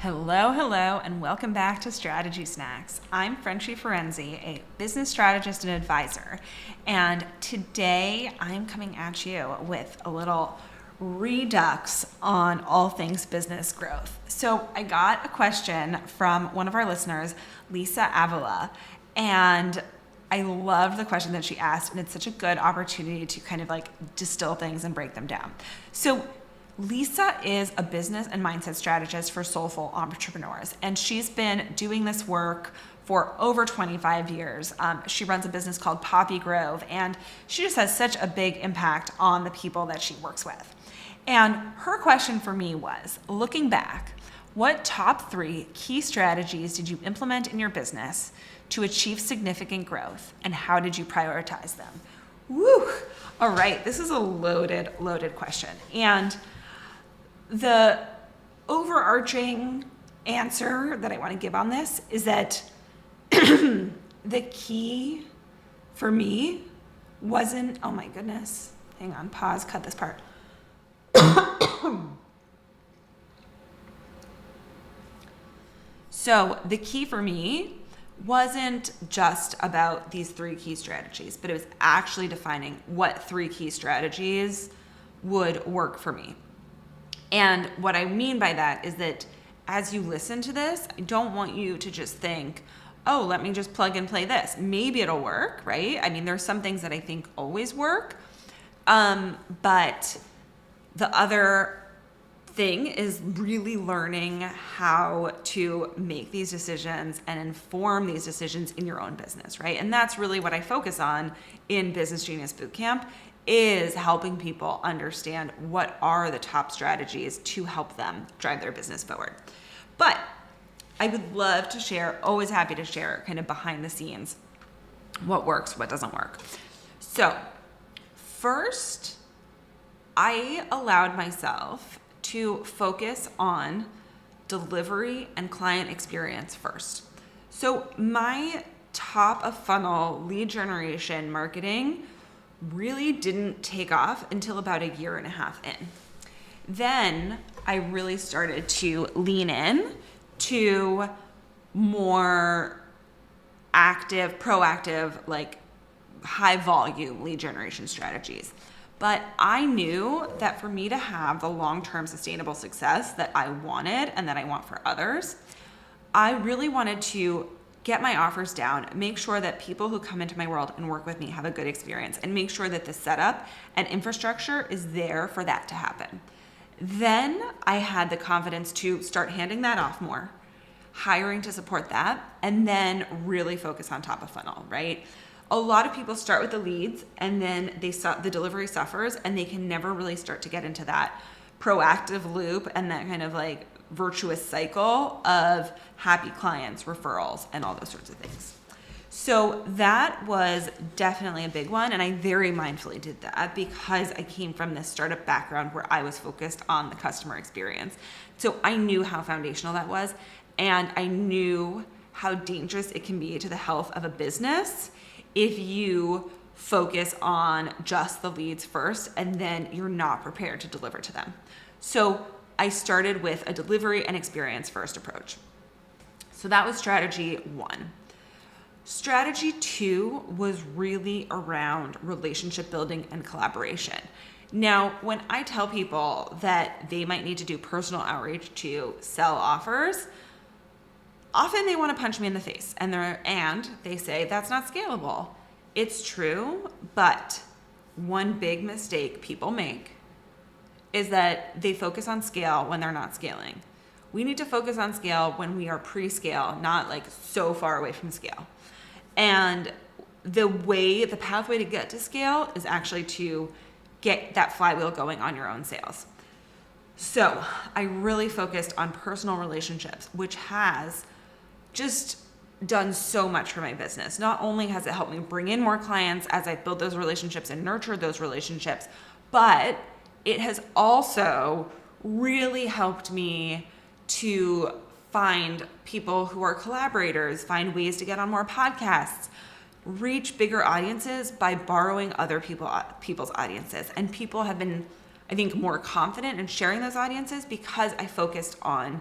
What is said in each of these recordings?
Hello, and welcome back to Strategy Snacks. I'm Frenchie Ferenczi, a business strategist and advisor, and today I'm coming at you with a little redux on all things business growth. So I got a question from one of our listeners, Lisa Avila, and I loved the question that she asked, and it's such a good opportunity to kind of like distill things and break them down. So Lisa is a business and mindset strategist for soulful entrepreneurs, and she's been doing this work for over 25 years. She runs a business called Poppy Grove, and she just has such a big impact on the people that she works with. And her question for me was, looking back, what top 3 key strategies did you implement in your business to achieve significant growth, and how did you prioritize them? Woo! All right, this is a loaded question. And the overarching answer that I want to give on this is that the key for me wasn't, oh my goodness, hang on, pause, cut this part. So the key for me wasn't just about these 3 key strategies, but it was actually defining what 3 key strategies would work for me. And what I mean by that is that as you listen to this, I don't want you to just think, oh, let me just plug and play this. Maybe it'll work, right? I mean, there's some things that I think always work. But the other thing is really learning how to make these decisions and inform these decisions in your own business, right? And that's really what I focus on in Business Genius Bootcamp, is helping people understand what are the top strategies to help them drive their business forward. But I would love to share, always happy to share kind of behind the scenes, what works, what doesn't work. So first, I allowed myself to focus on delivery and client experience first. So my top of funnel lead generation marketing really didn't take off until about 1.5 years in. Then I really started to lean in to more active, proactive, like high volume lead generation strategies. But I knew that for me to have the long-term sustainable success that I wanted and that I want for others, I really wanted to get my offers down, make sure that people who come into my world and work with me have a good experience, and make sure that the setup and infrastructure is there for that to happen. Then I had the confidence to start handing that off more, hiring to support that, and then really focus on top of funnel, right? A lot of people start with the leads and then the delivery suffers, and they can never really start to get into that proactive loop and that kind of like virtuous cycle of happy clients, referrals, and all those sorts of things. So that was definitely a big one, and I very mindfully did that because I came from this startup background where I was focused on the customer experience. So I knew how foundational that was, and I knew how dangerous it can be to the health of a business if you focus on just the leads first and then you're not prepared to deliver to them. So I started with a delivery and experience first approach. So that was strategy 1. Strategy 2 was really around relationship building and collaboration. Now, when I tell people that they might need to do personal outreach to sell offers, often they want to punch me in the face and they say that's not scalable. It's true, but one big mistake people make is that they focus on scale when they're not scaling. We need to focus on scale when we are pre-scale, not like so far away from scale. And the pathway to get to scale is actually to get that flywheel going on your own sales. So I really focused on personal relationships, which has just done so much for my business. Not only has it helped me bring in more clients as I build those relationships and nurture those relationships, but it has also really helped me to find people who are collaborators, find ways to get on more podcasts, reach bigger audiences by borrowing other people's audiences. And people have been, I think, more confident in sharing those audiences because I focused on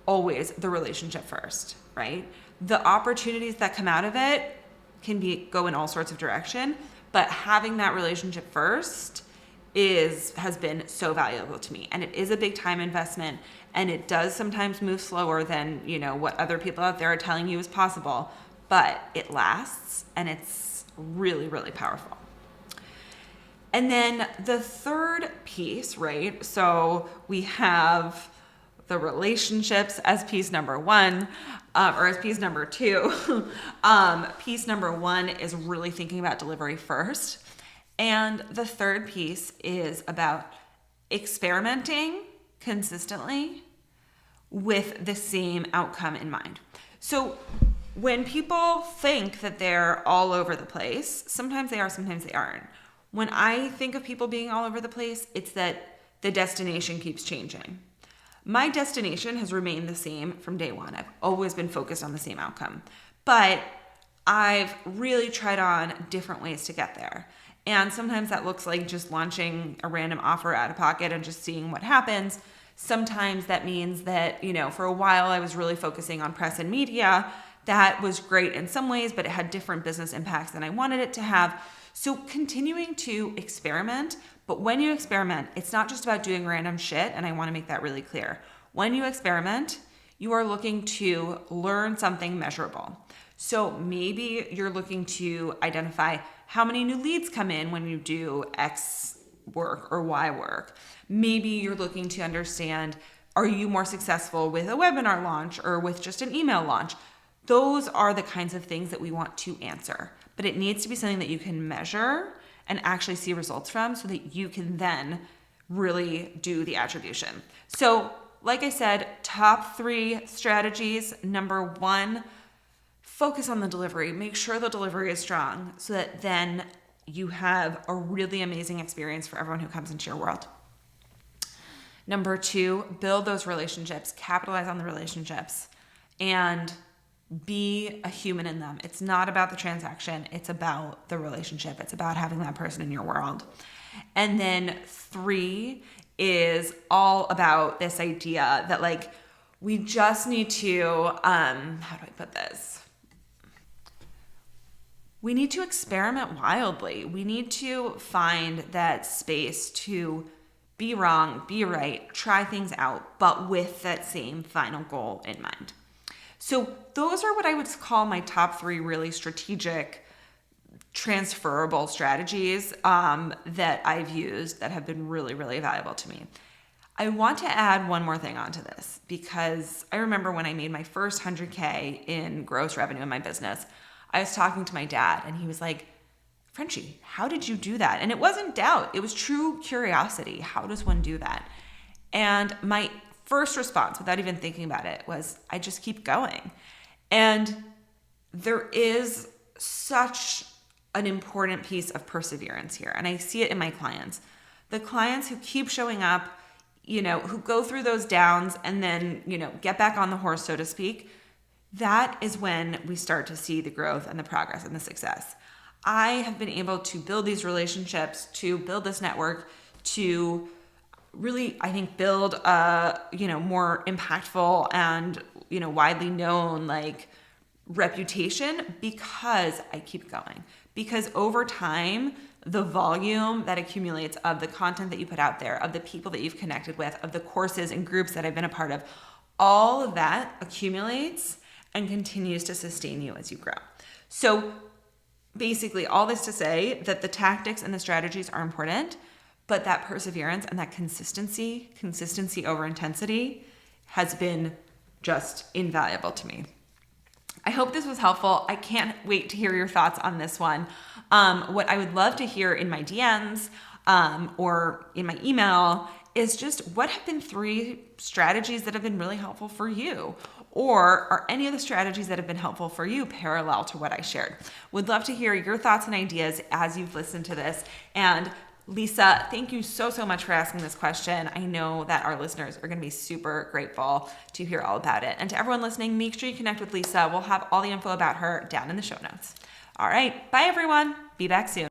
always the relationship first, right? The opportunities that come out of it can go in all sorts of direction, but having that relationship first has been so valuable to me. And it is a big time investment, and it does sometimes move slower than, what other people out there are telling you is possible, but it lasts, and it's really, really powerful. And then the third piece, right? So we have the relationships as piece number one, or as piece number two. Piece number one is really thinking about delivery first. And the third piece is about experimenting consistently with the same outcome in mind. So when people think that they're all over the place, sometimes they are, sometimes they aren't. When I think of people being all over the place, it's that the destination keeps changing. My destination has remained the same from day one. I've always been focused on the same outcome, but I've really tried on different ways to get there. And sometimes that looks like just launching a random offer out of pocket and just seeing what happens. Sometimes that means that, for a while I was really focusing on press and media. That was great in some ways, but it had different business impacts than I wanted it to have. So continuing to experiment, but when you experiment, it's not just about doing random shit, and I want to make that really clear. When you experiment, you are looking to learn something measurable. So maybe you're looking to identify how many new leads come in when you do X work or Y work. Maybe you're looking to understand, are you more successful with a webinar launch or with just an email launch? Those are the kinds of things that we want to answer. But it needs to be something that you can measure and actually see results from so that you can then really do the attribution. So, like I said, top 3 strategies. Number 1, focus on the delivery. Make sure the delivery is strong so that then you have a really amazing experience for everyone who comes into your world. Number 2, build those relationships, capitalize on the relationships, and be a human in them. It's not about the transaction. It's about the relationship. It's about having that person in your world. And then 3 is all about this idea that we just need to, how do I put this? We need to experiment wildly. We need to find that space to be wrong, be right, try things out, but with that same final goal in mind. So those are what I would call my top 3 really strategic, transferable strategies that I've used that have been really, really valuable to me. I want to add one more thing onto this because I remember when I made my first 100K in gross revenue in my business, I was talking to my dad and he was like, Frenchie, how did you do that? And it wasn't doubt. It was true curiosity. How does one do that? And my first response, without even thinking about it, was I just keep going. And there is such an important piece of perseverance here. And I see it in my clients. The clients who keep showing up, who go through those downs and then, get back on the horse, so to speak, that is when we start to see the growth and the progress and the success. I have been able to build these relationships, to build this network, to really, I think, build a, more impactful and, widely known reputation because I keep going. Because over time, the volume that accumulates of the content that you put out there, of the people that you've connected with, of the courses and groups that I've been a part of, all of that accumulates and continues to sustain you as you grow. So basically, all this to say that the tactics and the strategies are important, but that perseverance and that consistency over intensity has been just invaluable to me. I hope this was helpful. I can't wait to hear your thoughts on this one. What I would love to hear in my DMs or in my email is just what have been 3 strategies that have been really helpful for you? Or are any of the strategies that have been helpful for you parallel to what I shared? Would love to hear your thoughts and ideas as you've listened to this. And Lisa, thank you so much for asking this question. I know that our listeners are going to be super grateful to hear all about it. And to everyone listening, make sure you connect with Lisa. We'll have all the info about her down in the show notes. All right. Bye, everyone. Be back soon.